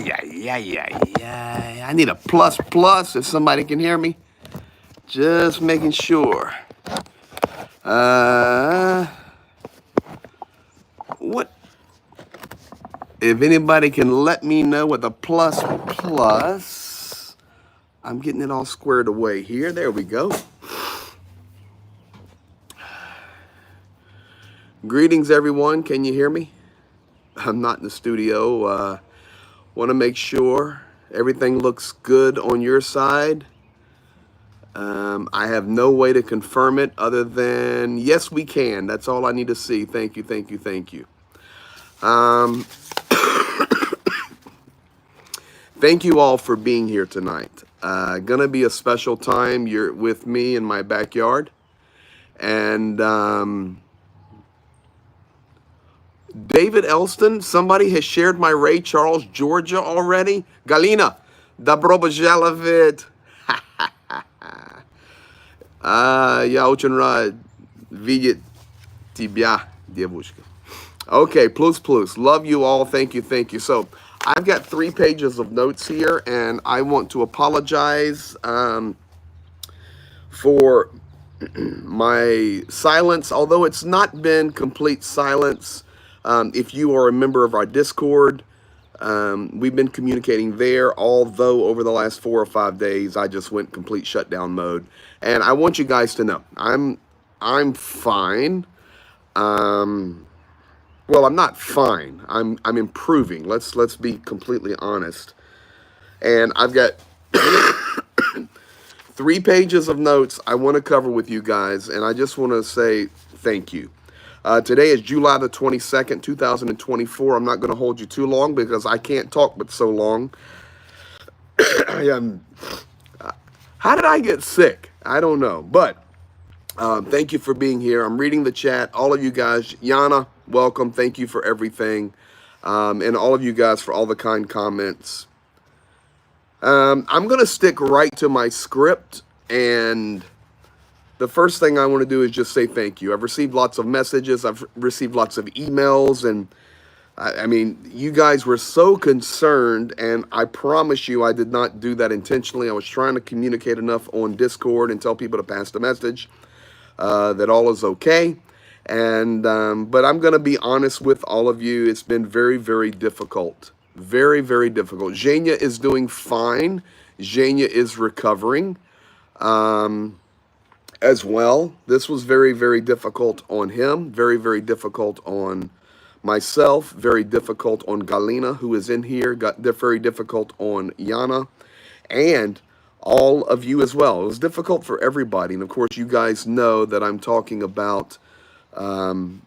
yeah. I need a plus plus if somebody can hear me. Just making sure. What? If anybody can let me know what the plus plus. I'm getting it all squared away here. There we go. Greetings, everyone. Can you hear me? I'm not in the studio. Want to make sure everything looks good on your side. I have no way to confirm it other than, yes, we can. That's all I need to see. Thank you, thank you, thank you. Thank you all for being here tonight. Gonna be a special time. You're with me in my backyard. And David Elston, somebody has shared my Ray Charles, Georgia already. Galina, Dobrobozhalovit. Я очень рад видеть тебя, девушка. Okay, plus. Love you all. Thank you, thank you. So I've got 3 pages of notes here, and I want to apologize for my silence, although it's not been complete silence. If you are a member of our Discord, we've been communicating there, although over the last 4 or 5 days, I just went complete shutdown mode. And I want you guys to know, I'm fine. Well, I'm not fine. I'm improving. Let's be completely honest. And I've got 3 pages of notes I want to cover with you guys, and I just want to say thank you. Today is July the 22nd, 2024. I'm not going to hold you too long because I can't talk but so long. How did I get sick? I don't know. But thank you for being here. I'm reading the chat. All of you guys, Yana, welcome. Thank you for everything. And all of you guys for all the kind comments. I'm going to stick right to my script, and the first thing I want to do is just say thank you. I've received lots of messages. I've received lots of emails. And I mean, you guys were so concerned. And I promise you, I did not do that intentionally. I was trying to communicate enough on Discord and tell people to pass the message that all is okay. And but I'm going to be honest with all of you. It's been very, very difficult. Very, very difficult. Zhenya is doing fine. Zhenya is recovering. As well. This was very, very difficult on him, very, very difficult on myself, very difficult on Galina, who is in here, very difficult on Yana, and all of you as well. It was difficult for everybody. And of course, you guys know that I'm talking about the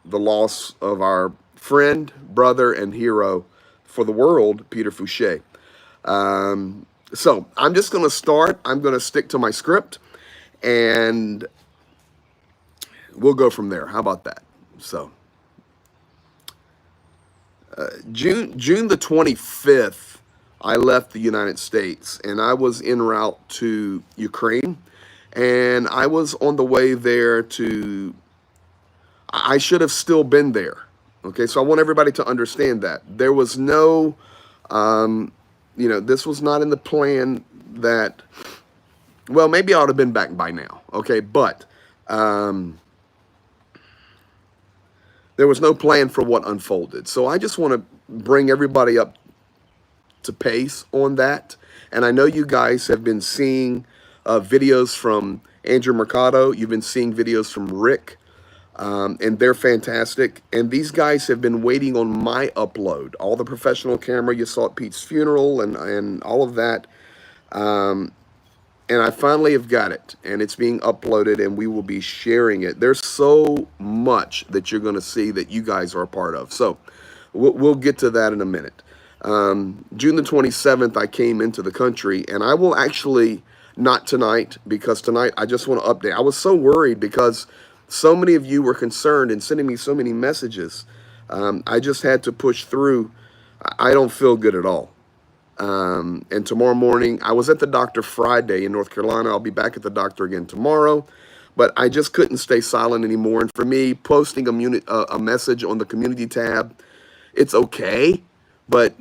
loss of our friend, brother, and hero for the world, Peter Fouche. So I'm just going to start. I'm going to stick to my script. And we'll go from there. How about that? So, June the 25th, I left the United States, and I was en route to Ukraine, and I was on the way there to. I should have still been there. Okay, so I want everybody to understand that there was no, this was not in the plan that. Well, maybe I ought to have been back by now, okay? But there was no plan for what unfolded. So I just want to bring everybody up to pace on that. And I know you guys have been seeing videos from Andrew Mercado. You've been seeing videos from Rick, and they're fantastic. And these guys have been waiting on my upload. All the professional camera you saw at Pete's funeral and all of that. And I finally have got it, and it's being uploaded, and we will be sharing it. There's so much that you're going to see that you guys are a part of. So we'll get to that in a minute. June the 27th, I came into the country, and I will actually, not tonight, because tonight I just want to update. I was so worried because so many of you were concerned and sending me so many messages. I just had to push through. I don't feel good at all. And tomorrow morning, I was at the doctor Friday in North Carolina. I'll be back at the doctor again tomorrow, but I just couldn't stay silent anymore. And for me, posting a message on the community tab, it's okay. But,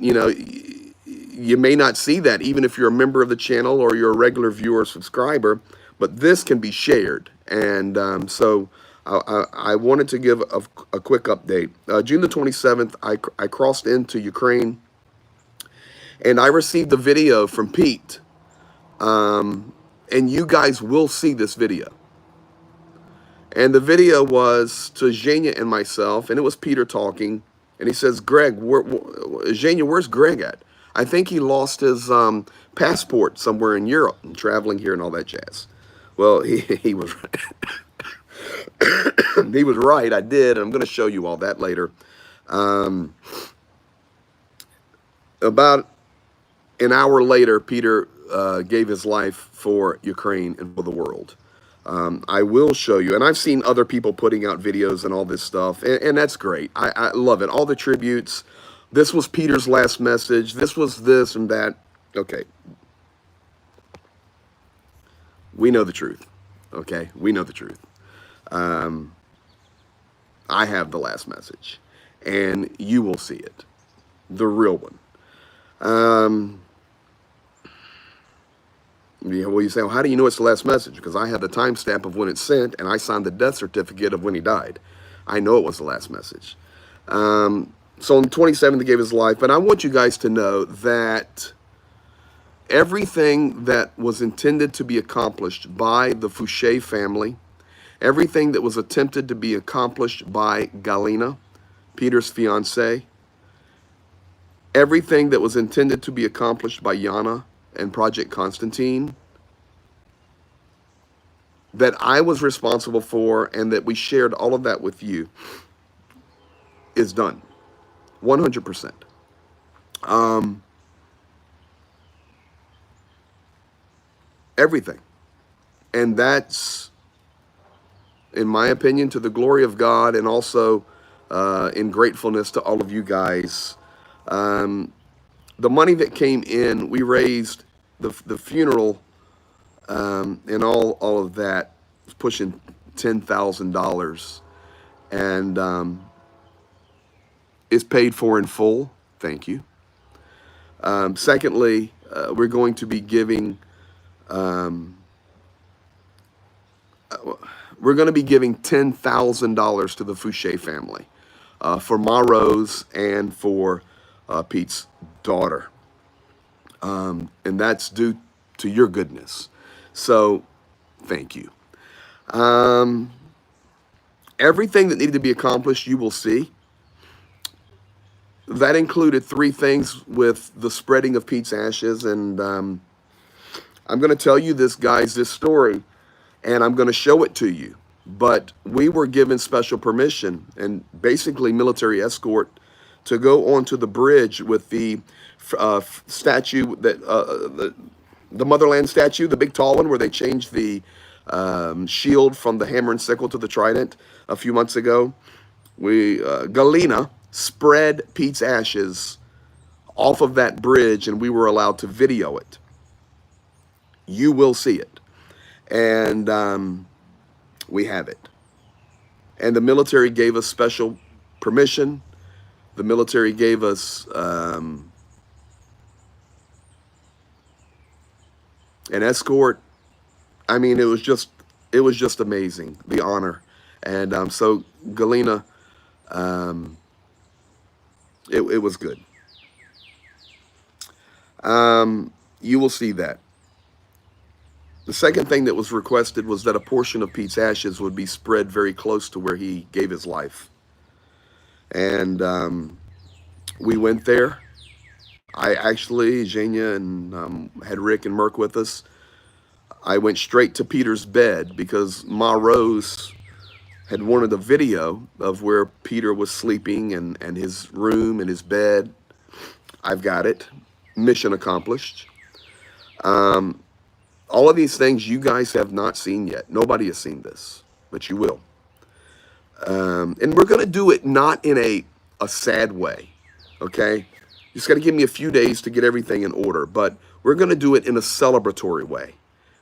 you may not see that even if you're a member of the channel or you're a regular viewer or subscriber, but this can be shared. And so I wanted to give a quick update. June the 27th, I crossed into Ukraine, and I received a video from Pete. And you guys will see this video. And the video was to Zhenya and myself, and it was Peter talking. And he says, Greg, Zhenya, where's Greg at? I think he lost his passport somewhere in Europe and traveling here and all that jazz. Well, he was he was right. I did. I'm going to show you all that later. About an hour later, Peter gave his life for Ukraine and for the world. I will show you, and I've seen other people putting out videos and all this stuff, and that's great. I love it. All the tributes. This was Peter's last message. This was this and that. Okay. We know the truth. Okay? We know the truth. I have the last message, and you will see it. The real one. Well, you say, well, how do you know it's the last message? Because I have the timestamp of when it's sent, and I signed the death certificate of when he died. I know it was the last message. So on the 27th, he gave his life. But I want you guys to know that everything that was intended to be accomplished by the Fouche family, everything that was attempted to be accomplished by Galina, Peter's fiance, everything that was intended to be accomplished by Yana and Project Konstantin, that I was responsible for and that we shared all of that with you, is done. 100%. Everything. And that's, in my opinion, to the glory of God, and also in gratefulness to all of you guys. The money that came in, we raised the funeral and all of that was pushing $10,000, and is paid for in full. Thank you. Secondly, we're going to be giving $10,000 to the Fouche family for Ma Rose and for Pete's daughter. And that's due to your goodness. So thank you. Everything that needed to be accomplished, you will see. That included 3 things with the spreading of Pete's ashes. And I'm going to tell you this story, and I'm going to show it to you. But we were given special permission and basically military escort to go onto the bridge with the statue, that the Motherland statue, the big tall one, where they changed the shield from the hammer and sickle to the trident a few months ago. Galina spread Pete's ashes off of that bridge, and we were allowed to video it. You will see it. And we have it. And the military gave us special permission. The military gave us an escort. I mean, it was just amazing, the honor. And so Galina, it was good. You will see that. The second thing that was requested was that a portion of Pete's ashes would be spread very close to where he gave his life. And we went there. I actually, Zhenya and had Rick and Merck with us. I went straight to Peter's bed because Ma Rose had wanted a video of where Peter was sleeping and his room and his bed. I've got it. Mission accomplished. All of these things you guys have not seen yet. Nobody has seen this, but you will. And we're going to do it not in a sad way, okay? You just got to give me a few days to get everything in order, but we're going to do it in a celebratory way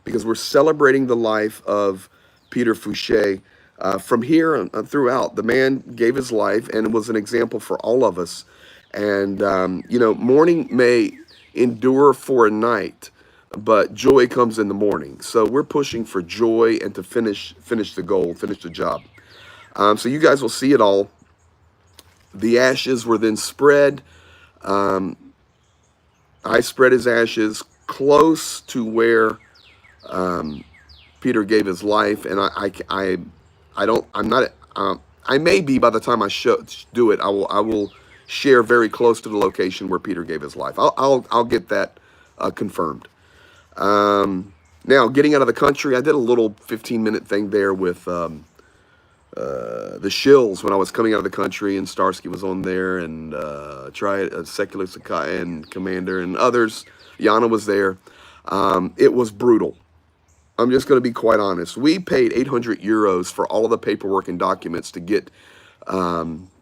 because we're celebrating the life of Peter Fouche from here and throughout. The man gave his life and was an example for all of us. And, you know, mourning may endure for a night, but joy comes in the morning. So we're pushing for joy and to finish the goal, finish the job. So you guys will see it all. The ashes were then spread. Um, I spread his ashes close to where Peter gave his life, and I don't, I'm not, I may be by the time I do it, I will share very close to the location where Peter gave his life. I'll get that confirmed. Now, getting out of the country, I did a little 15-minute thing there with the Shills when I was coming out of the country, and Starsky was on there, and Secular Sakai and Commander and others. Yana was there. It was brutal. I'm just going to be quite honest. We paid 800 euros for all of the paperwork and documents to get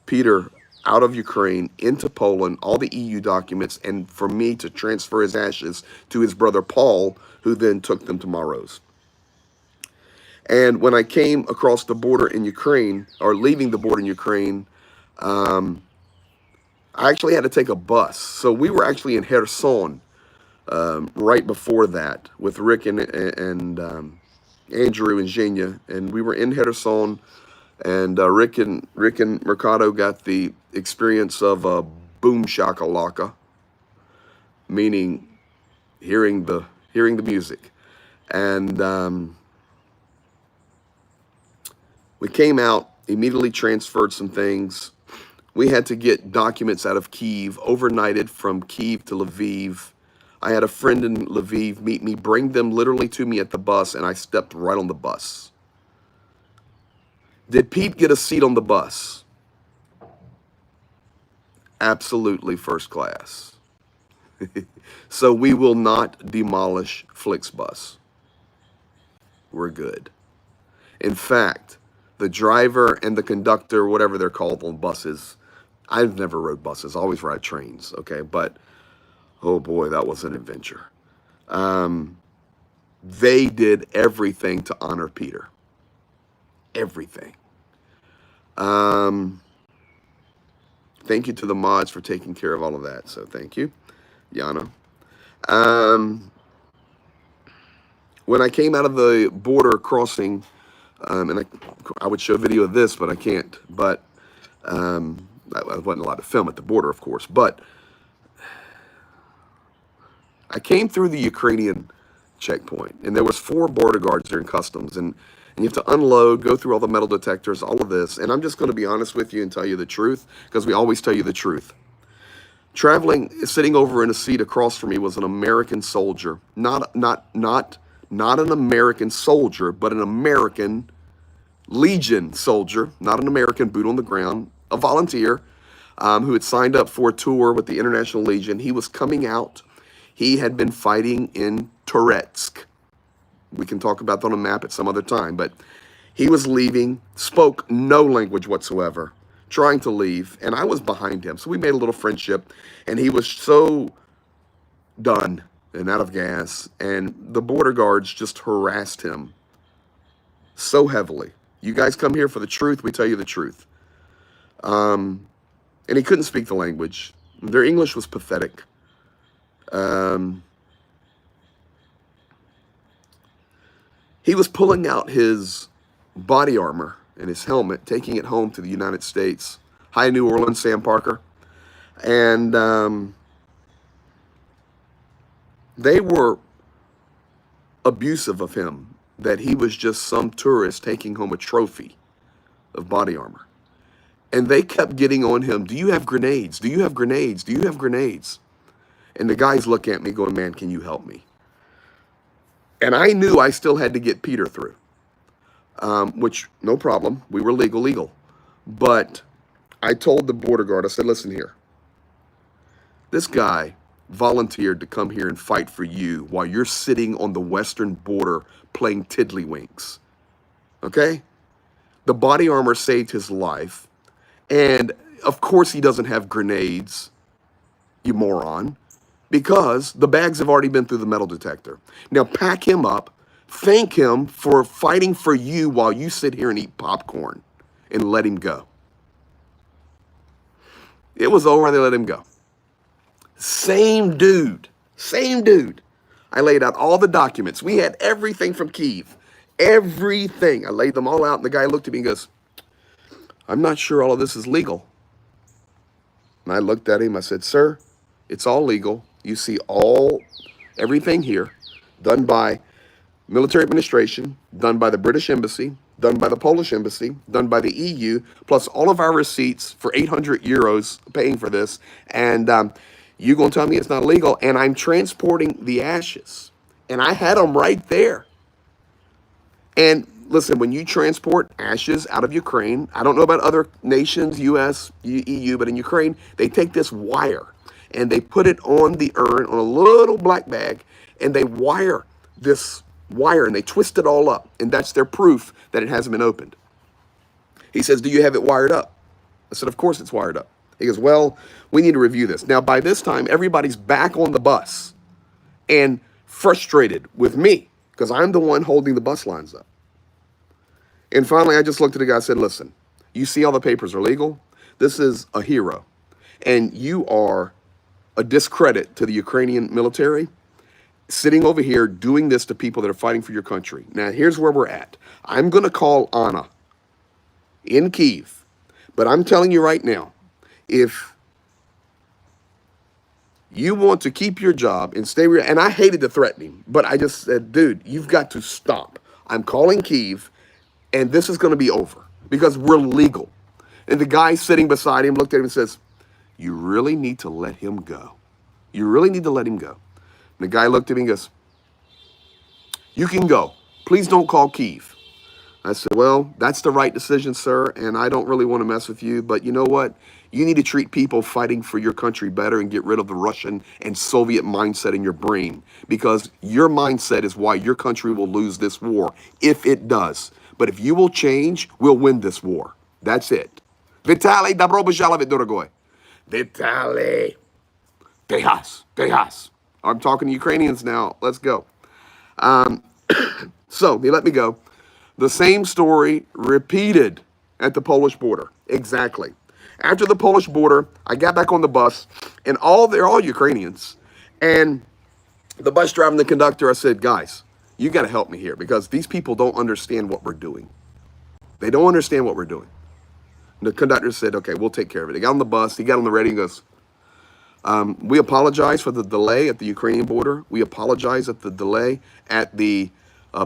Peter out of Ukraine into Poland, all the EU documents, and for me to transfer his ashes to his brother Paul, who then took them to Maros. And when I came across the border in Ukraine, or leaving the border in Ukraine, I actually had to take a bus. So we were actually in Kherson right before that with Rick and Andrew and Zhenya, and we were in Kherson, and Rick and Mercado got the experience of a boom shakalaka, meaning hearing the music, and we came out, immediately transferred some things. We had to get documents out of Kyiv, overnighted from Kyiv to Lviv. I had a friend in Lviv meet me, bring them literally to me at the bus, and I stepped right on the bus. Did Pete get a seat on the bus? Absolutely first class. So we will not demolish Flixbus. We're good. In fact, the driver and the conductor, whatever they're called on buses, I've never rode buses, I always ride trains, okay? But, oh boy, that was an adventure. They did everything to honor Peter. Everything. Thank you to the mods for taking care of all of that, so thank you, Yana. When I came out of the border crossing, and I would show video of this, but I can't. But I wasn't allowed to film at the border, of course. But I came through the Ukrainian checkpoint, and there was 4 border guards there in customs, and you have to unload, go through all the metal detectors, all of this. And I'm just going to be honest with you and tell you the truth, because we always tell you the truth. Sitting over in a seat across from me was an American soldier, not an American soldier, but an American Legion soldier, not an American boot on the ground, a volunteer who had signed up for a tour with the International Legion. He was coming out. He had been fighting in Touretsk. We can talk about that on a map at some other time, but he was leaving, spoke no language whatsoever, trying to leave, and I was behind him. So we made a little friendship, and he was so done and out of gas, and the border guards just harassed him so heavily. You guys come here for the truth, we tell you the truth. And he couldn't speak the language. Their English was pathetic. He was pulling out his body armor and his helmet, taking it home to the United States. Hi, New Orleans, Sam Parker. And they were abusive of him, that he was just some tourist taking home a trophy of body armor. And they kept getting on him, do you have grenades? Do you have grenades? Do you have grenades? And the guys look at me going, man, can you help me? And I knew I still had to get Peter through, which, no problem. We were legal. But I told the border guard, I said, listen here. This guy volunteered to come here and fight for you while you're sitting on the western border playing tiddlywinks. Okay? The body armor saved his life. And, of course, he doesn't have grenades, you moron, because the bags have already been through the metal detector. Now, pack him up. Thank him for fighting for you while you sit here and eat popcorn, and let him go. It was over, and they let him go. Same dude Same dude. I laid out all the documents. We had everything from Kyiv. Everything. I laid them all out, and the guy looked at me and goes, I'm not sure all of this is legal. And I looked at him. I said, sir, it's all legal. You see everything here done by military administration, done by the British Embassy, done by the Polish Embassy, done by the EU, plus all of our receipts for 800 euros paying for this. And you going to tell me it's not illegal? And I'm transporting the ashes. And I had them right there. And listen, when you transport ashes out of Ukraine, I don't know about other nations, US, EU, but in Ukraine, they take this wire and they put it on the urn on a little black bag, and they wire this wire and they twist it all up. And that's their proof that it hasn't been opened. He says, do you have it wired up? I said, of course it's wired up. He goes, well, we need to review this. Now, by this time, everybody's back on the bus and frustrated with me because I'm the one holding the bus lines up. And finally, I just looked at the guy and said, listen, you see all the papers are legal. This is a hero. And you are a discredit to the Ukrainian military, sitting over here doing this to people that are fighting for your country. Now, here's where we're at. I'm going to call Anna in Kyiv. But I'm telling you right now, if you want to keep your job and stay where, and I hated to threaten him, but I just said, dude, you've got to stop. I'm calling Kyiv, and this is going to be over because we're legal. And the guy sitting beside him looked at him and says, you really need to let him go. You really need to let him go. And the guy looked at me and goes, you can go. Please don't call Kyiv. I said, well, that's the right decision, sir, and I don't really want to mess with you, but you know what? You need to treat people fighting for your country better and get rid of the Russian and Soviet mindset in your brain, because your mindset is why your country will lose this war, if it does. But if you will change, we'll win this war. That's it. Vitaly Dobrobozhalovich Dorogoy. Vitaly. Tehas. I'm talking to Ukrainians now. Let's go. So he let me go. The same story repeated at the Polish border. Exactly. After the Polish border, I got back on the bus, and they're all Ukrainians. And the bus driver and the conductor, I said, guys, you got to help me here because these people don't understand what we're doing. They don't understand what we're doing. And the conductor said, okay, we'll take care of it. He got on the bus. He got on the radio and goes, we apologize for the delay at the Ukrainian border. We apologize at the delay at the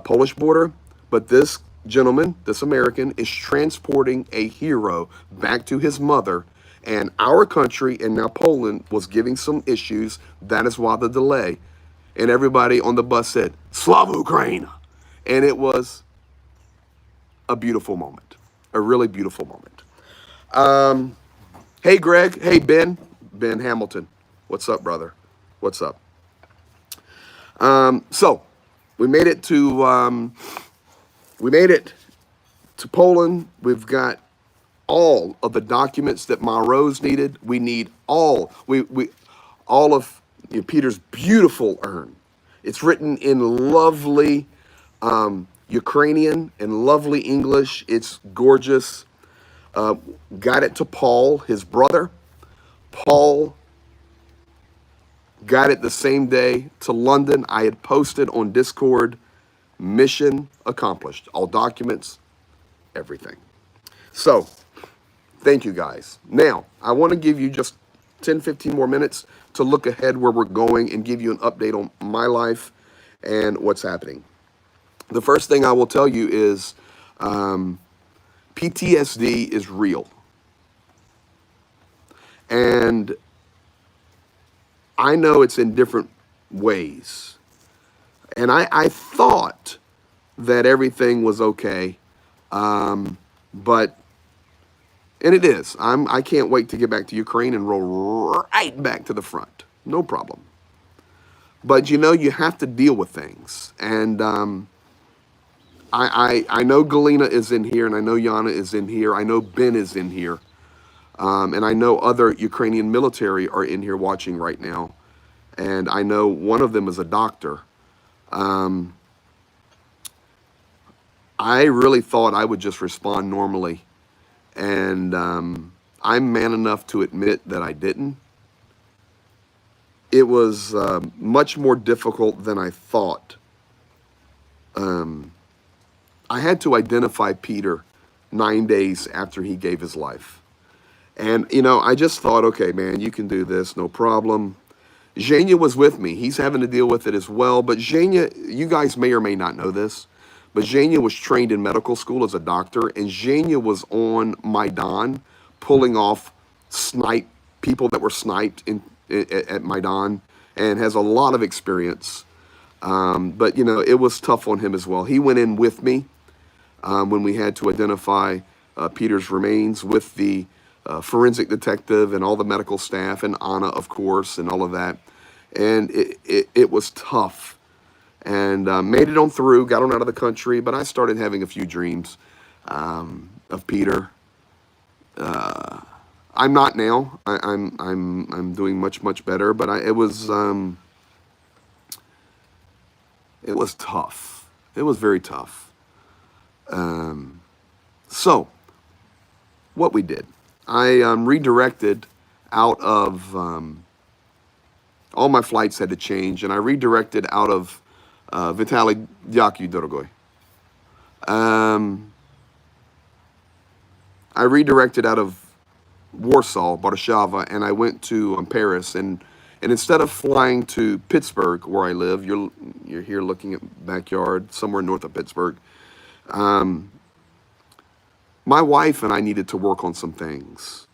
Polish border. But this gentleman, this American, is transporting a hero back to his mother. And our country, and now Poland, was giving some issues. That is why the delay. And everybody on the bus said, Slava Ukraine. And it was a beautiful moment. A really beautiful moment. Hey, Greg. Hey, Ben. Ben Hamilton. What's up, brother? What's up? So we made it to Poland. We've got all of the documents that Ma Rose needed. We need all of Peter's beautiful urn. It's written in lovely Ukrainian and lovely English. It's gorgeous. Got it to Paul, his brother. Paul got it the same day to London. I had posted on Discord, mission accomplished. All documents, everything. So, thank you guys. Now, I want to give you just 10, 15 more minutes to look ahead where we're going and give you an update on my life and what's happening. The first thing I will tell you is PTSD is real. And I know it's in different ways. And I thought that everything was okay. But, and it is. I can't wait to get back to Ukraine and roll right back to the front. No problem. But you know, you have to deal with things. And I know Galina is in here, and I know Yana is in here. I know Ben is in here. And I know other Ukrainian military are in here watching right now. And I know one of them is a doctor. I really thought I would just respond normally. And I'm man enough to admit that I didn't. it was much more difficult than I thought. I had to identify Peter 9 days after he gave his life. And, I just thought, okay, man, you can do this, no problem. Zhenya was with me. He's having to deal with it as well. But Zhenya, you guys may or may not know this, but Zhenya was trained in medical school as a doctor, and Zhenya was on Maidan pulling off people that were sniped at Maidan, and has a lot of experience. But, it was tough on him as well. He went in with me when we had to identify Peter's remains with the forensic detective and all the medical staff, and Anna, of course, and all of that. And it was tough. And made it on through, got on out of the country, but I started having a few dreams of Peter. I'm not now. I'm doing much better, but it was tough. It was very tough. So what we did, I redirected out of all my flights had to change, and I redirected out of Vitaly Dyaku Dorogoy. I redirected out of Warsaw, Warszawa, and I went to Paris. And instead of flying to Pittsburgh, where I live, you're here looking at backyard somewhere north of Pittsburgh. My wife and I needed to work on some things,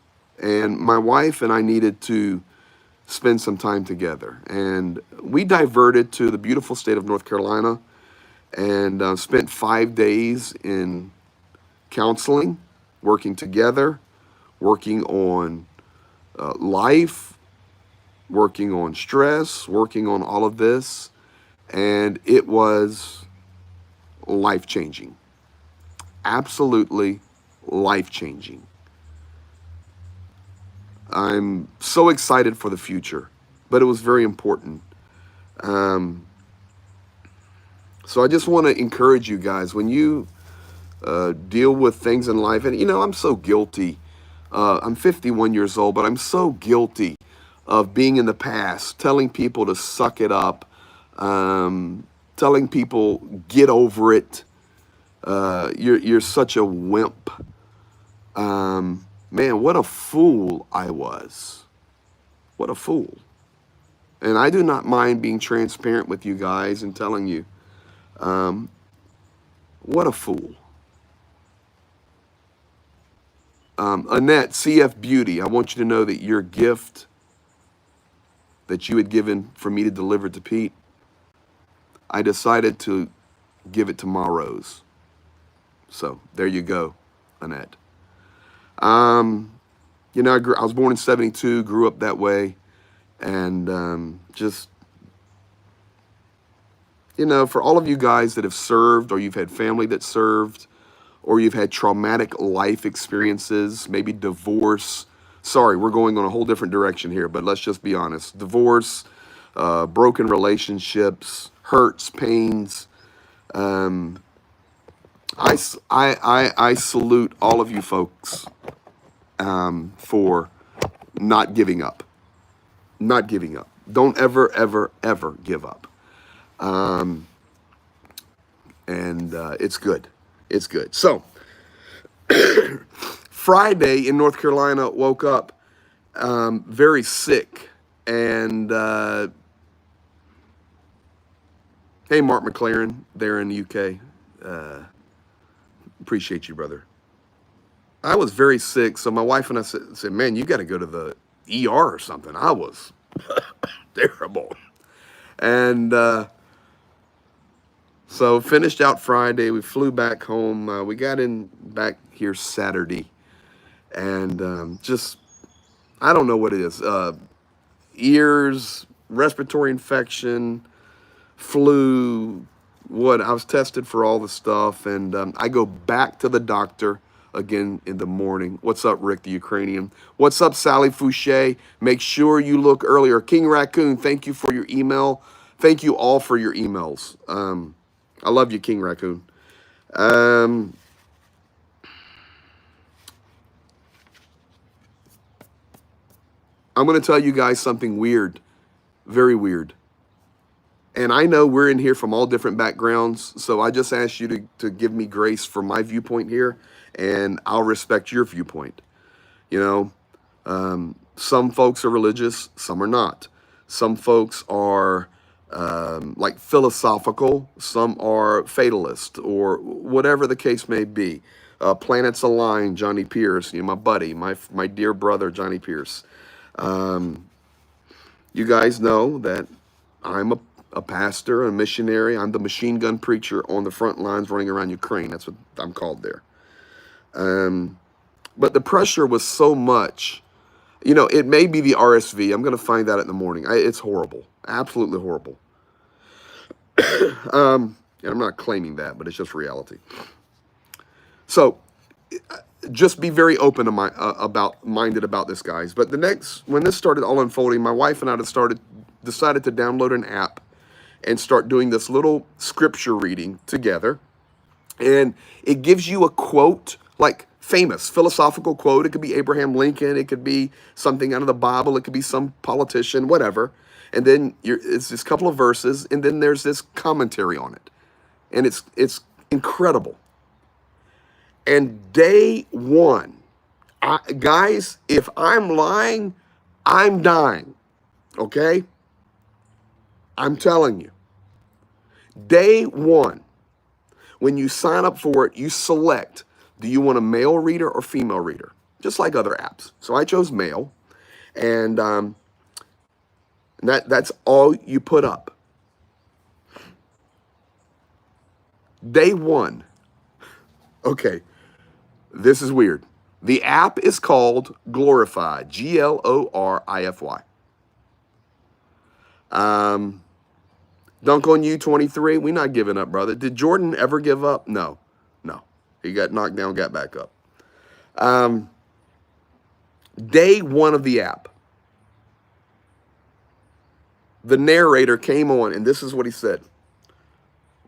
and my wife and I needed to spend some time together. And we diverted to the beautiful state of North Carolina and spent 5 days in counseling, working together, working on life, working on stress, working on all of this. And it was life-changing. Absolutely life-changing. I'm so excited for the future, but it was very important. So I just want to encourage you guys, when you deal with things in life, and I'm so guilty. I'm 51 years old, but I'm so guilty of being in the past, telling people to suck it up, telling people get over it. You're such a wimp. Man, what a fool I was. What a fool. And I do not mind being transparent with you guys and telling you, what a fool. Annette, CF Beauty, I want you to know that your gift that you had given for me to deliver to Pete, I decided to give it to Ma Rose. So there you go, Annette. I was born in 72, grew up that way, and just, for all of you guys that have served, or you've had family that served, or you've had traumatic life experiences, maybe divorce. Sorry, we're going on a whole different direction here, but let's just be honest. Divorce, broken relationships, hurts, pains. I salute all of you folks for not giving up. Not giving up. Don't ever, ever, ever give up. It's good. It's good. So, Friday in North Carolina, woke up very sick. And hey, Mark McLaren, there in the UK. Appreciate you, brother. I was very sick, so my wife and I said, man, you got to go to the ER or something. I was terrible. And so finished out Friday. We flew back home. We got back here Saturday. And just, I don't know what it is. Ears, respiratory infection, flu, I was tested for all the stuff. And I go back to the doctor again in the morning. What's up, Rick, the Ukrainian? What's up, Sally Fouche? Make sure you look earlier. King Raccoon, thank you for your email. Thank you all for your emails. I love you, King Raccoon. I'm going to tell you guys something weird Very weird. And I know we're in here from all different backgrounds, so I just ask you to give me grace for my viewpoint here, and I'll respect your viewpoint. You know, some folks are religious, some are not. Some folks are like philosophical, some are fatalist, or whatever the case may be. Planets align, Johnny Pierce, you know, my buddy, my dear brother, Johnny Pierce. You guys know that I'm a pastor, a missionary. I'm the machine gun preacher on the front lines running around Ukraine. That's what I'm called there. But the pressure was so much. You know, it may be the RSV. I'm going to find out in the morning. It's horrible. Absolutely horrible. And I'm not claiming that, but it's just reality. So just be very open to minded about this, guys. But when this started all unfolding, my wife and I decided to download an app and start doing this little scripture reading together. And it gives you a quote, like famous philosophical quote. It could be Abraham Lincoln. It could be something out of the Bible. It could be some politician, whatever. And then it's this couple of verses, and then there's this commentary on it. And it's incredible. And day one, guys, if I'm lying, I'm dying. Okay? I'm telling you. Day one, when you sign up for it, you select, do you want a male reader or female reader? Just like other apps. So I chose male, and that's all you put up. Day one. Okay, this is weird. The app is called Glorify, Glorify. Dunk on you, 23. We not giving up, brother. Did Jordan ever give up? No. He got knocked down, got back up. Day one of the app, the narrator came on, and this is what he said.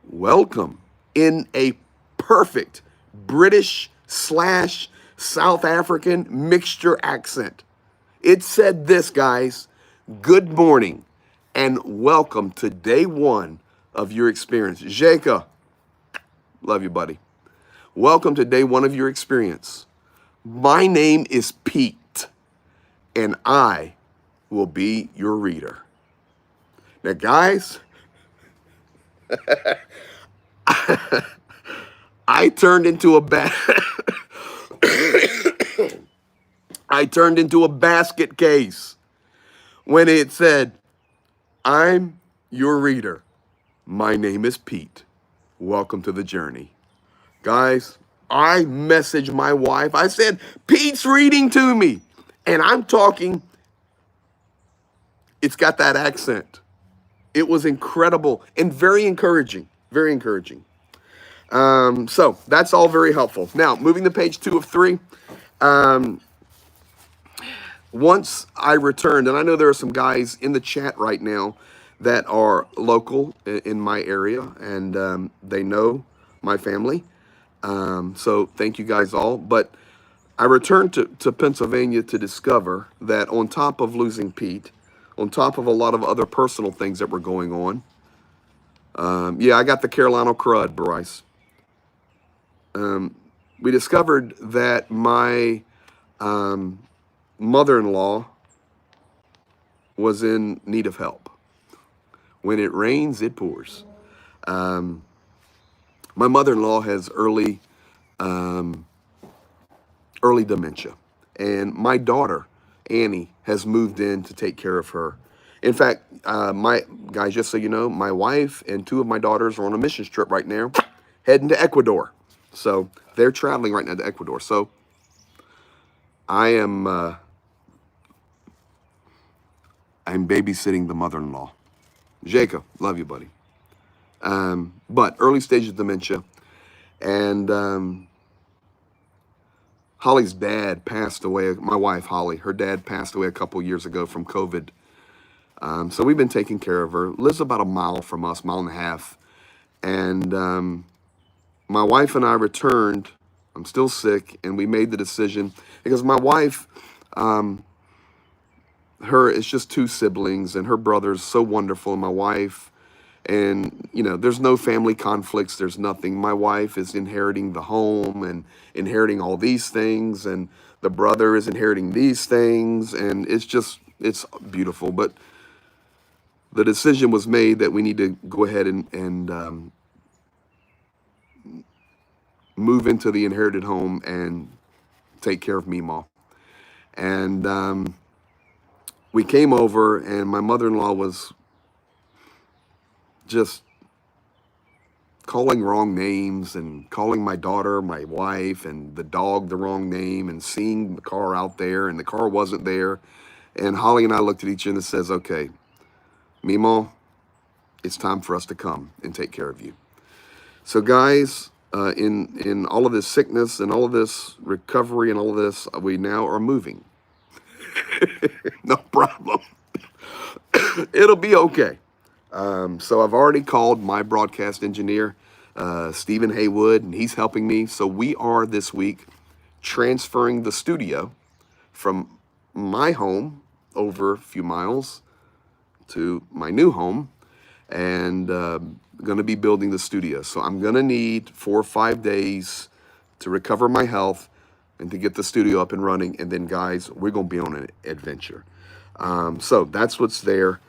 Welcome, in a perfect British / South African mixture accent. It said this, guys: good morning and welcome to day one of your experience. Jacob, love you, buddy. Welcome to day one of your experience. My name is Pete, and I will be your reader. Now, guys, I turned into a basket case when it said, I'm your reader. My name is Pete. Welcome to the journey. Guys, I messaged my wife. I said, Pete's reading to me. And I'm talking, it's got that accent. It was incredible and very encouraging. Very encouraging. So that's all very helpful. Now, moving to page 2 of 3. Once I returned, and I know there are some guys in the chat right now that are local in my area, and they know my family. So thank you guys all. But I returned to Pennsylvania to discover that on top of losing Pete, on top of a lot of other personal things that were going on, yeah, I got the Carolina crud, Bryce. We discovered that my mother-in-law was in need of help. When it rains, it pours. My mother-in-law has early dementia, and my daughter Annie has moved in to take care of her. In fact, my guys, just so you know, my wife and 2 of my daughters are on a missions trip right now, heading to Ecuador. So they're traveling right now to Ecuador. So I'm babysitting the mother-in-law. Jacob, love you, buddy. But early stage of dementia, and Holly's dad passed away. My wife, Holly, her dad passed away a couple years ago from COVID. So we've been taking care of her. Lives about a mile from us, mile and a half. And my wife and I returned. I'm still sick, and we made the decision because my wife it's just two siblings, and her brother's so wonderful, and my wife. And, there's no family conflicts. There's nothing. My wife is inheriting the home and inheriting all these things, and the brother is inheriting these things. And it's beautiful. But the decision was made that we need to go ahead and move into the inherited home and take care of Meemaw. And we came over, and my mother-in-law was just calling wrong names and calling my daughter, my wife, and the dog the wrong name, and seeing the car out there, and the car wasn't there. And Holly and I looked at each other and says, okay, Meemaw, it's time for us to come and take care of you. So guys, in all of this sickness and all of this recovery and all of this, we now are moving. No problem. It'll be okay. So I've already called my broadcast engineer, Stephen Haywood, and he's helping me. So we are this week transferring the studio from my home over a few miles to my new home, and going to be building the studio. So I'm going to need 4 or 5 days to recover my health and to get the studio up and running. And then, guys, we're going to be on an adventure. So that's what's there.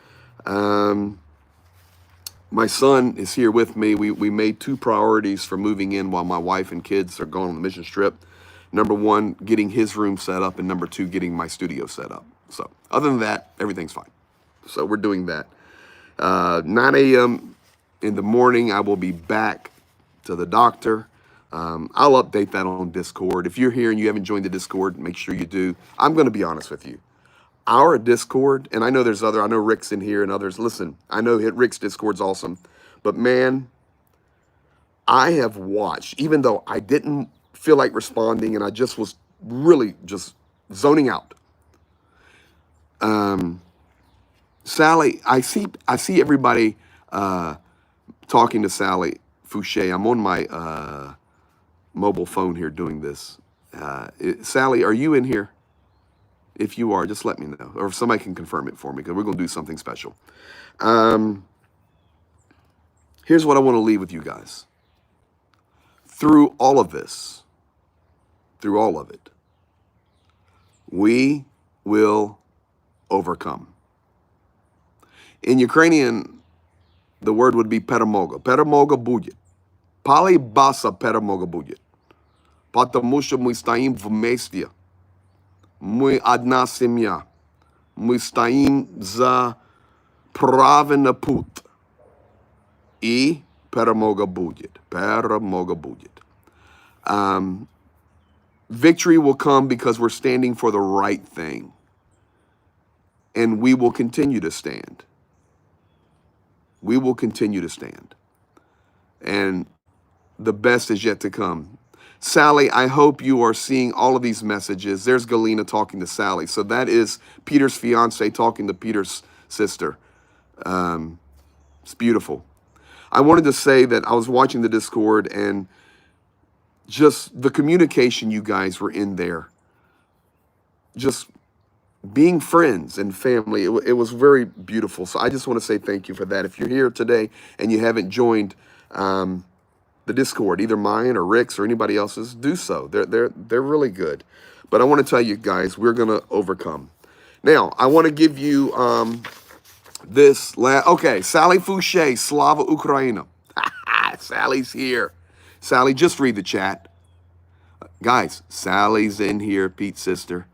My son is here with me. We made 2 priorities for moving in while my wife and kids are going on the mission trip. Number 1, getting his room set up, and number 2, getting my studio set up. So other than that, everything's fine. So we're doing that. 9 a.m. in the morning, I will be back to the doctor. I'll update that on Discord. If you're here and you haven't joined the Discord, make sure you do. I'm going to be honest with you. Our Discord, and I know I know Rick's in here and others. Listen, I know Rick's Discord's awesome. But man, I have watched, even though I didn't feel like responding and I just was really just zoning out. Sally, I see everybody talking to Sally Fouche. I'm on my mobile phone here doing this. Sally, are you in here? If you are, just let me know. Or if somebody can confirm it for me, because we're going to do something special. Here's what I want to leave with you guys. Through all of this, through all of it, we will overcome. In Ukrainian, the word would be перемога. Перемога будет. Пали баса перемога будет. Потому что мы стоим вместе. Мы одна семья. Мы стоим за правильный путь. И перемога будет. Перемога будет. Victory will come because we're standing for the right thing. And we will continue to stand. We will continue to stand. And the best is yet to come. Sally, I hope you are seeing all of these messages. There's Galena talking to Sally. So that is Peter's fiance talking to Peter's sister. It's beautiful. I wanted to say that I was watching the Discord, and just the communication you guys were in there, just being friends and family, it was very beautiful. So I just want to say thank you for that. If you're here today and you haven't joined the Discord, either mine or Rick's or anybody else's, do so. They're really good. But I want to tell you guys, we're going to overcome. Now, I want to give you okay, Sally Fouche, Slava Ukraina. Sally's here. Sally, just read the chat. Guys, Sally's in here, Pete's sister.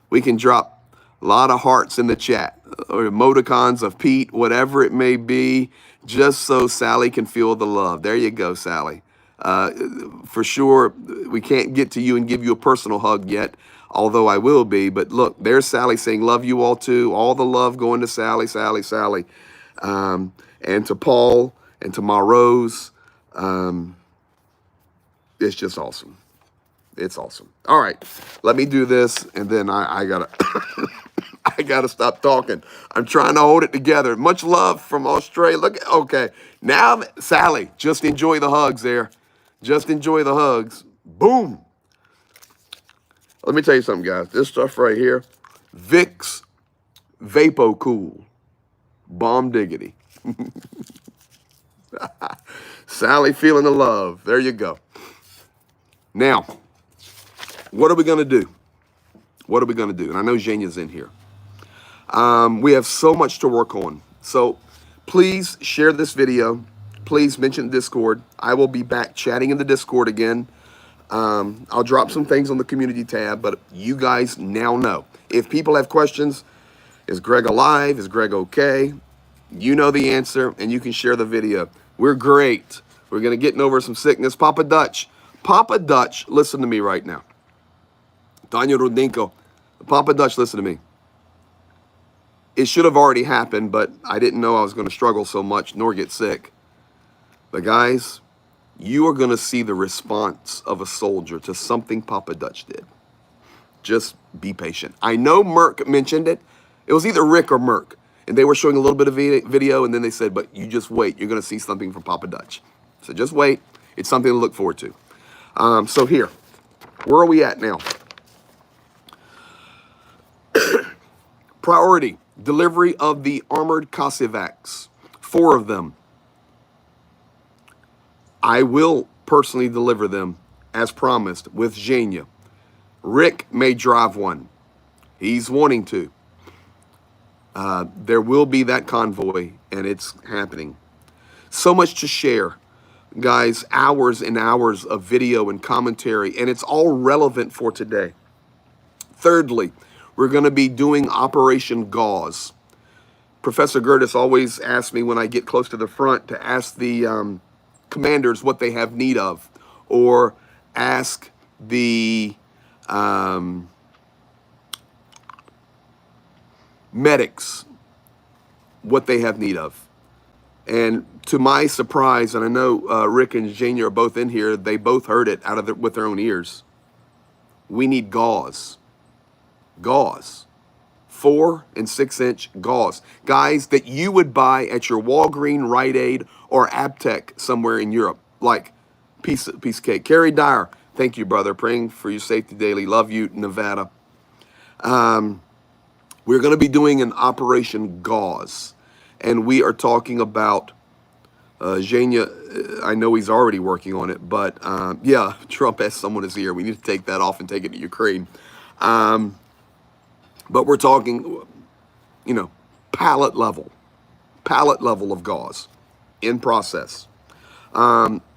We can drop a lot of hearts in the chat, or emoticons of Pete, whatever it may be, just so Sally can feel the love. There you go, Sally. For sure, we can't get to you and give you a personal hug yet, although I will be. But look, there's Sally saying, love you all too. All the love going to Sally, Sally, Sally. And to Paul and to Ma Rose. It's just awesome. It's awesome. All right, let me do this, and then I gotta I gotta stop talking. I'm trying to hold it together. Much love from Australia. Look, okay, now Sally, just enjoy the hugs there. Just enjoy the hugs. Boom. Let me tell you something, guys. This stuff right here, Vicks Vapo Cool. Bomb diggity. Sally feeling the love. There you go. Now, what are we going to do? What are we going to do? And I know Zhenia's in here. We have so much to work on. So please share this video. Please mention Discord. I will be back chatting in the Discord again. I'll drop some things on the community tab, but you guys now know. If people have questions, is Greg alive? Is Greg okay? You know the answer, and you can share the video. We're great. We're going to get over some sickness. Papa Dutch, listen to me right now. Tanya Rudinko, Papa Dutch, listen to me. It should have already happened, but I didn't know I was going to struggle so much nor get sick. But guys, you are going to see the response of a soldier to something Papa Dutch did. Just be patient. I know Merck mentioned it. It was either Rick or Merck. And they were showing a little bit of video, and then they said, but you just wait. You're going to see something from Papa Dutch. So just wait. It's something to look forward to. So here, where are we at now? Priority, delivery of the armored Cossacks. 4 of them. I will personally deliver them as promised with Zhenya. Rick may drive one. He's wanting to. There will be that convoy, and it's happening. So much to share. Guys, hours and hours of video and commentary, and it's all relevant for today. Thirdly, we're going to be doing Operation Gauze. Professor Gertis always asks me when I get close to the front to ask the commanders what they have need of, or ask the medics what they have need of. And to my surprise, and I know Rick and Jania are both in here, they both heard it with their own ears. We need gauze. Gauze. 4 and 6 inch gauze. Guys, that you would buy at your Walgreens, Rite Aid, or Aptec somewhere in Europe. Like, piece of cake. Carrie Dyer, thank you, brother. Praying for your safety daily. Love you, Nevada. We're going to be doing an Operation Gauze. And we are talking about, Zhenya, I know he's already working on it, but yeah, Trump has someone is here. We need to take that off and take it to Ukraine. But we're talking, you know, pallet level of gauze in process.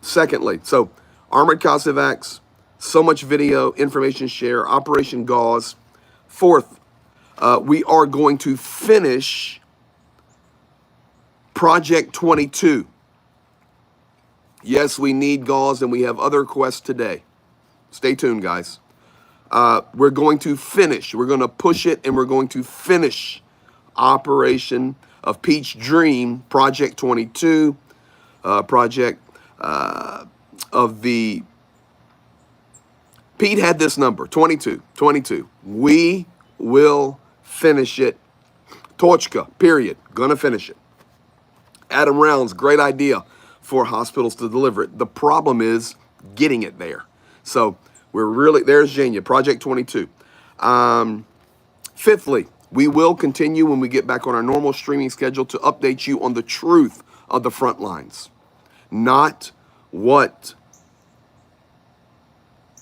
Secondly, so armored Cossacks, so much video, information share, Operation Gauze. Fourth, we are going to finish Project 22. Yes, we need gauze, and we have other quests today. Stay tuned, guys. We're going to finish. We're going to push it, and we're going to finish Operation of Peach Dream, Project 22, project of the... Pete had this number, 22. We will finish it. Tochka, period. Gonna finish it. Adam Rounds, great idea for hospitals to deliver it. The problem is getting it there. So we're really, there's Zhenya, Project 22. Fifthly, we will continue when we get back on our normal streaming schedule to update you on the truth of the front lines. Not what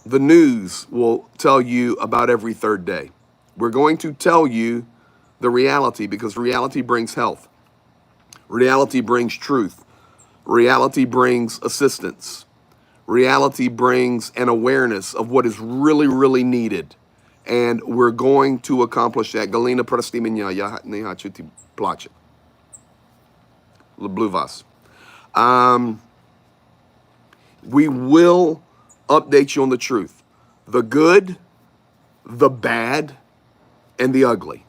the news will tell you about every third day. We're going to tell you the reality, because reality brings health. Reality brings truth. Reality brings assistance. Reality brings an awareness of what is really, really needed. And we're going to accomplish that. Galina prosty меня, я не хочу ты плачет. Lublю вас. We will update you on the truth. The good, the bad, and the ugly.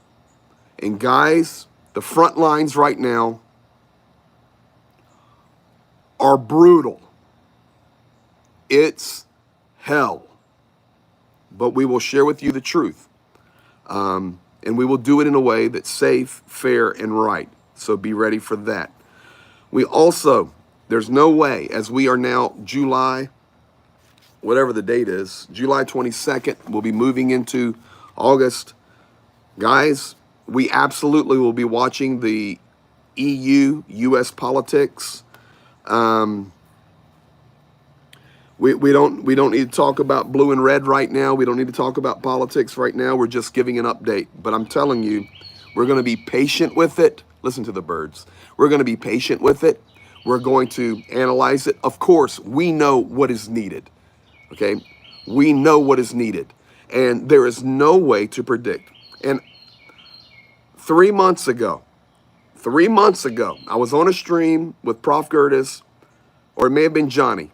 And guys, the front lines right now are brutal. It's hell. But we will share with you the truth. And we will do it in a way that's safe, fair, and right. So be ready for that. We also, there's no way, as we are now July, whatever the date is, July 22nd, we'll be moving into August. Guys, We absolutely will be watching the EU-US politics. We don't need to talk about blue and red right now. We don't need to talk about politics right now. We're just giving an update. But I'm telling you, we're going to be patient with it. Listen to the birds. We're going to be patient with it. We're going to analyze it. Of course, we know what is needed. Okay? We know what is needed. And there is no way to predict. And 3 months ago, I was on a stream with Prof. Gertis, or it may have been Johnny.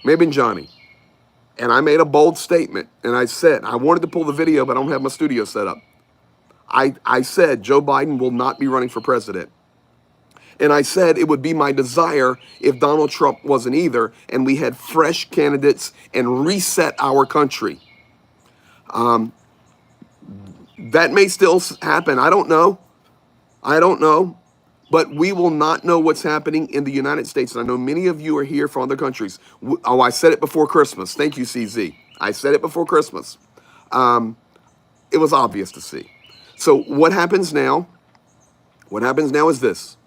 And I made a bold statement. And I said, I wanted to pull the video, but I don't have my studio set up. I said Joe Biden will not be running for president. And I said it would be my desire if Donald Trump wasn't either, and we had fresh candidates and reset our country. That may still happen. I don't know. But we will not know what's happening in the United States. And I know many of you are here from other countries. Oh, I said it before Christmas. Thank you, CZ. I said it before Christmas. It was obvious to see. So what happens now? What happens now is this.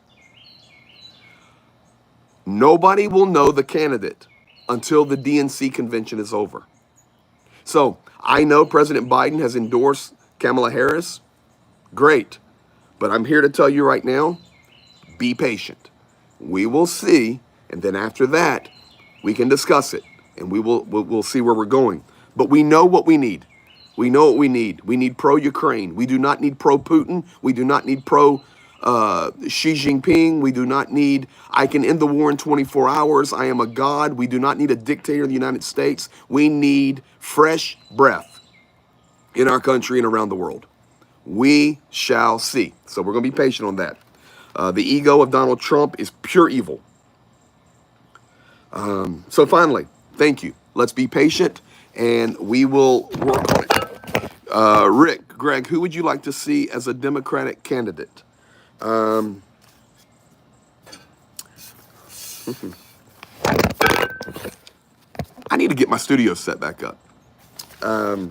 Nobody will know the candidate until the DNC convention is over. So I know President Biden has endorsed Kamala Harris. Great. But I'm here to tell you right now, be patient. We will see, and then after that, we can discuss it, and we'll see where we're going. But we know what we need. We know what we need. We need pro-Ukraine. We do not need pro-Putin. We do not need pro-Xi Jinping. We do not need, I can end the war in 24 hours. I am a god. We do not need a dictator in the United States. We need fresh breath in our country and around the world. We shall see. So we're going to be patient on that. The ego of Donald Trump is pure evil. So finally, thank you. Let's be patient, and we will work on it. Rick, Greg, who would you like to see as a Democratic candidate? I need to get my studio set back up. I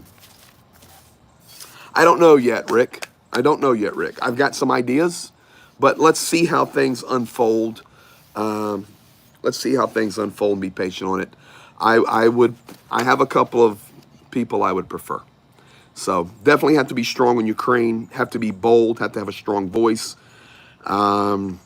don't know yet, Rick. I've got some ideas, but let's see how things unfold. Let's see how things unfold and be patient on it. I have a couple of people I would prefer. So definitely have to be strong in Ukraine, have to be bold, have to have a strong voice. We'll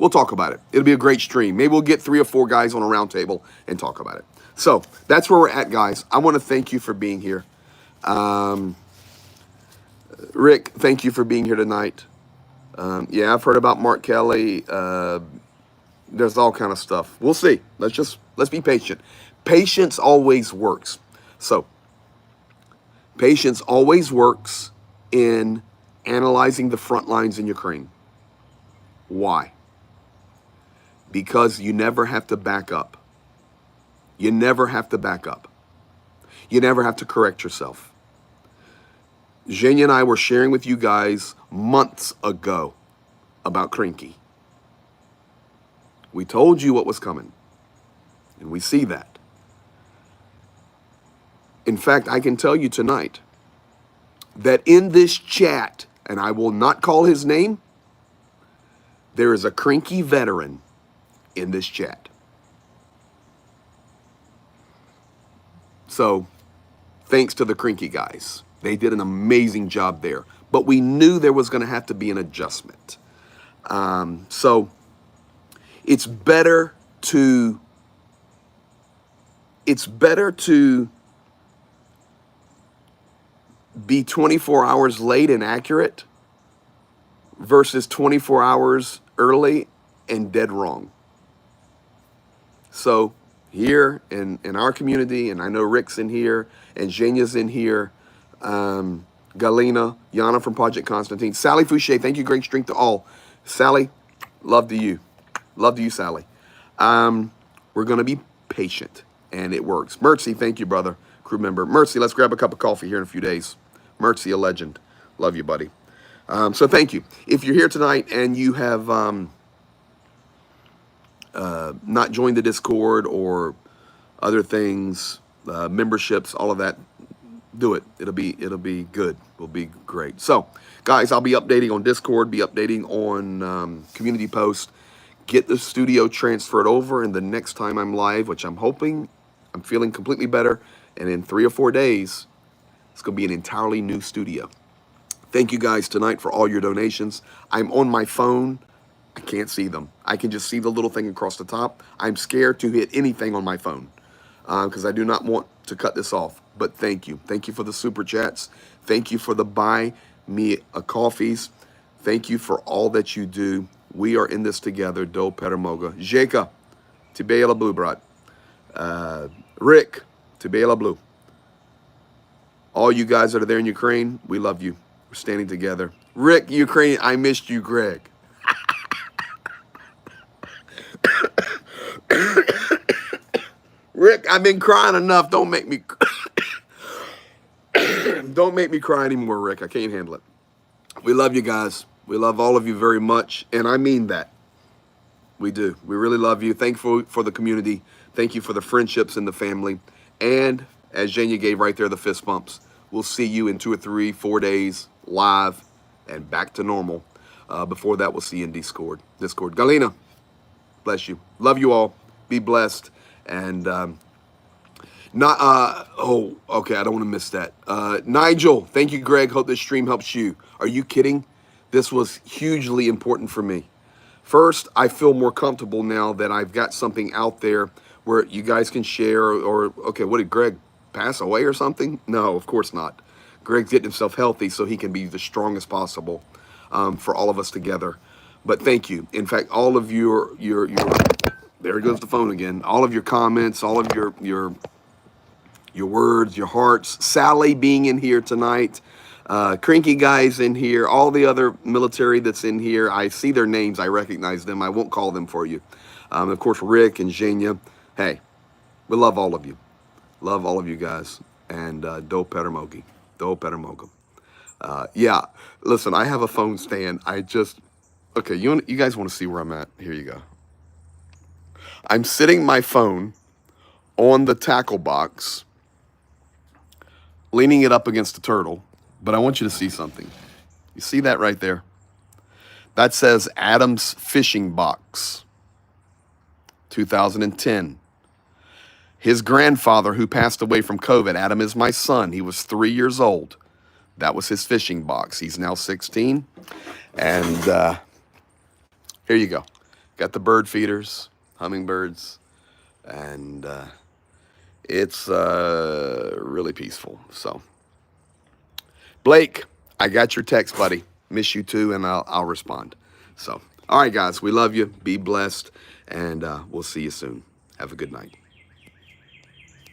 talk about it. It'll be a great stream. Maybe we'll get 3 or 4 guys on a round table and talk about it. So that's where we're at, guys. I want to thank you for being here. Rick, thank you for being here tonight. Yeah, I've heard about Mark Kelly. There's all kind of stuff. We'll see. Let's be patient. Patience always works. So patience always works in analyzing the front lines in Ukraine. Why? Because you never have to back up. You never have to back up. You never have to correct yourself. Zhenya and I were sharing with you guys months ago about Krinky. We told you what was coming, and we see that. In fact, I can tell you tonight that in this chat, and I will not call his name, there is a Krinky veteran in this chat. So, thanks to the Krinky guys. They did an amazing job there. But we knew there was going to have to be an adjustment. So, it's better to be 24 hours late and accurate versus 24 hours early and dead wrong. So here in our community, and I know Rick's in here, and Zhenya's in here, Galina, Yana from Project Konstantin, Sally Fouche, thank you, great strength to all. Sally, love to you. Love to you, Sally. We're going to be patient, and it works. Mercy, thank you, brother, crew member. Mercy, let's grab a cup of coffee here in a few days. Mercy, a legend. Love you, buddy. So thank you. If you're here tonight and you have not joined the Discord or other things, memberships, all of that, Do it. It'll be good. Will be great. So, guys, I'll be updating on Discord. Be updating on community post. Get the studio transferred over, and the next time I'm live, which I'm hoping, I'm feeling completely better, and in 3 or 4 days, it's gonna be an entirely new studio. Thank you guys tonight for all your donations. I'm on my phone. I can't see them. I can just see the little thing across the top. I'm scared to hit anything on my phone because I do not want to cut this off. But thank you. Thank you for the super chats. Thank you for the buy me a coffees. Thank you for all that you do. We are in this together. Do Peramoga. Jeka, Tibela Blue, brat. Rick, Tibela Blue. All you guys that are there in Ukraine, we love you. We're standing together. Rick, Ukraine, I missed you, Greg. Rick, I've been crying enough. Don't make me don't make me cry anymore, Rick. I can't handle it. We love you guys. We love all of you very much, and I mean that. We do. We really love you. Thankful for the community. Thank you for the friendships in the family. And as Jania gave right there, the fist bumps. We'll see you in 2 or 3, 4 days live and back to normal. Before that, we'll see you in Discord. Galina, bless you. Love you all. Be blessed. And okay, I don't want to miss that. Nigel, thank you, Greg. Hope this stream helps you. Are you kidding? This was hugely important for me. First, I feel more comfortable now that I've got something out there where you guys can share or okay, what did Greg pass away or something? No, of course not. Greg's getting himself healthy so he can be the strongest possible for all of us together. But thank you. In fact, all of your there goes the phone again. All of your comments, all of your words, your hearts. Sally being in here tonight. Crinky guys in here. All the other military that's in here. I see their names. I recognize them. I won't call them for you. Of course, Rick and Zhenya. Hey, we love all of you. Love all of you guys. And Do Peramogi. Do Peramoga. Yeah, listen, I have a phone stand. Okay, you guys want to see where I'm at? Here you go. I'm sitting my phone on the tackle box, leaning it up against the turtle, but I want you to see something. You see that right there? That says Adam's Fishing Box, 2010. His grandfather, who passed away from COVID, Adam is my son. He was 3 years old. That was his fishing box. He's now 16. And here you go. Got the bird feeders, hummingbirds, and it's really peaceful. So, Blake, I got your text, buddy. Miss you too, and I'll respond. So, all right, guys, we love you. Be blessed, and we'll see you soon. Have a good night.